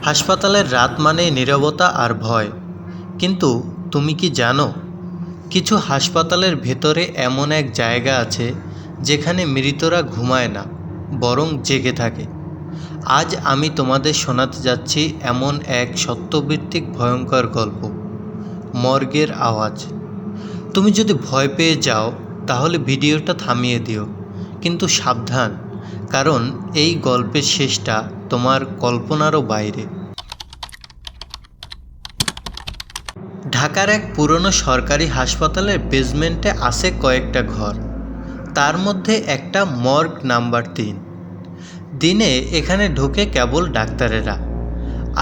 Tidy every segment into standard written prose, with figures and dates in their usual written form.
হাসপাতালের রাত মানে নীরবতা আর ভয়। কিন্তু তুমি কি জানো, কিছু হাসপাতালের ভেতরে এমন এক জায়গা আছে যেখানে মৃতরা ঘুমায় না, বরং জেগে থাকে। আজ আমি তোমাদের শোনাতে যাচ্ছি এমন এক সত্যভিত্তিক ভয়ঙ্কর গল্প, মর্গের আওয়াজ। তুমি যদি ভয় পেয়ে যাও তাহলে ভিডিওটা থামিয়ে দিও, কিন্তু সাবধান, কারণ এই গল্পের শেষটা তোমার কল্পনারও বাইরে। ঢাকার এক পুরনো সরকারি হাসপাতালের বেসমেন্টে আছে কয়েকটা ঘর, তার মধ্যে একটা মর্গ নাম্বার 3। দিনে এখানে ঢোকে কেবল ডাক্তারেরা,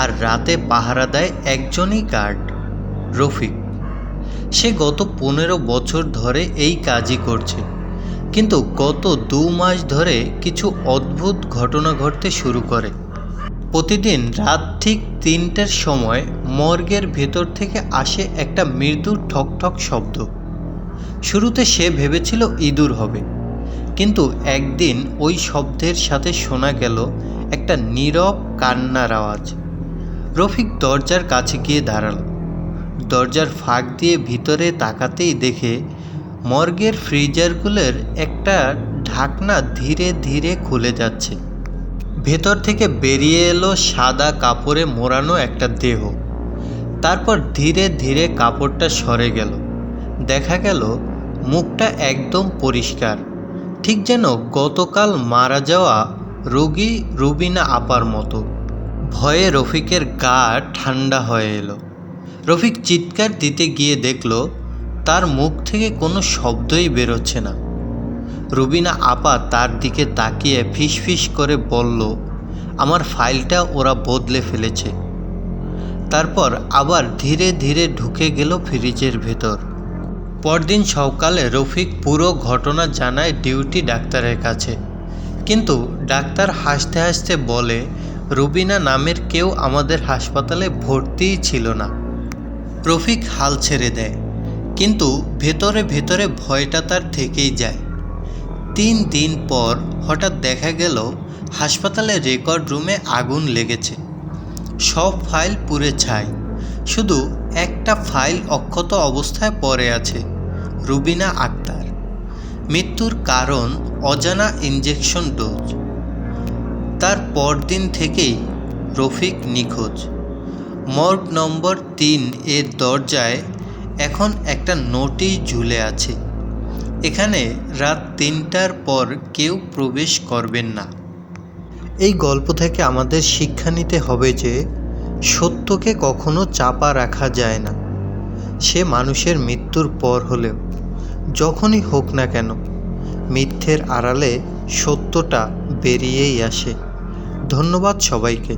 আর রাতে পাহারা দেয় একজনই গার্ড, রফিক। সে গত 15 বছর ধরে এই কাজই করছে, কিন্তু গত 2 মাস ধরে কিছু অদ্ভুত ঘটনা ঘটতে শুরু করে। প্রতিদিন রাত ঠিক 3টের সময় মর্গের ভেতর থেকে আসে একটা মৃদু ঠকঠক শব্দ। শুরুতে সে ভেবেছিল ইঁদুর হবে, কিন্তু একদিন ওই শব্দের সাথে শোনা গেল একটা নীরব কান্নার আওয়াজ। রফিক দরজার কাছে গিয়ে দাঁড়াল। দরজার ফাঁক দিয়ে ভিতরে তাকাতেই দেখে মর্গের ফ্রিজারগুলোর একটা ঢাকনা ধীরে ধীরে খুলে যাচ্ছে। ভেতর থেকে বেরিয়ে এলো সাদা কাপড়ে মোড়ানো একটা দেহ। তারপর ধীরে ধীরে কাপড়টা সরে গেল। দেখা গেল মুখটা একদম পরিষ্কার, ঠিক যেন গতকাল মারা যাওয়া রোগী রুবিনা আপার মতো। ভয়ে রফিকের গা ঠান্ডা হয়ে এলো। রফিক চিৎকার দিতে গিয়ে দেখল তার মুখ থেকে কোনো শব্দই বেরোচ্ছে না। রুবিনা আপা তার দিকে তাকিয়ে ফিসফিস করে বলল, আমার ফাইলটা ওরা বদলে ফেলেছে। তারপর আবার ধীরে ধীরে ঢুকে গেল ফ্রিজের ভেতর। পরদিন সকালে রফিক পুরো ঘটনা জানায় ডিউটি ডাক্তারের কাছে, কিন্তু ডাক্তার হাসতে হাসতে বলে, রুবিনা নামের কেউ আমাদের হাসপাতালে ভর্তিই ছিল না। রফিক হাল ছেড়ে দেয়, কিন্তু ভেতরে ভেতরে ভয়টা তার থেকেই যায়। 3 দিন পর হঠাৎ দেখা গেল হাসপাতালের রেকর্ড রুমে আগুন লেগেছে। সব ফাইল পুড়ে ছাই, শুধু একটা ফাইল অক্ষত অবস্থায় পড়ে আছে, রুবিনা আক্তার। মৃত্যুর কারণ অজানা ইনজেকশন ডোজ। তার পরদিন থেকেই রফিক নিখোঁজ। মর্গ নম্বর 3 এর দরজায় এখন একটা নোটিশ ঝুলে আছে, এখানে রাত 3টার পর কেউ প্রবেশ করবেন না। এই গল্প থেকে আমাদের শিক্ষা নিতে হবে যে সত্যকে কখনো চাপা রাখা যায় না। সে মানুষের মৃত্যুর পর হলেও, যখনই হোক না কেন, মিথ্যের আড়ালে সত্যটা বেরিয়েই আসে। ধন্যবাদ সবাইকে।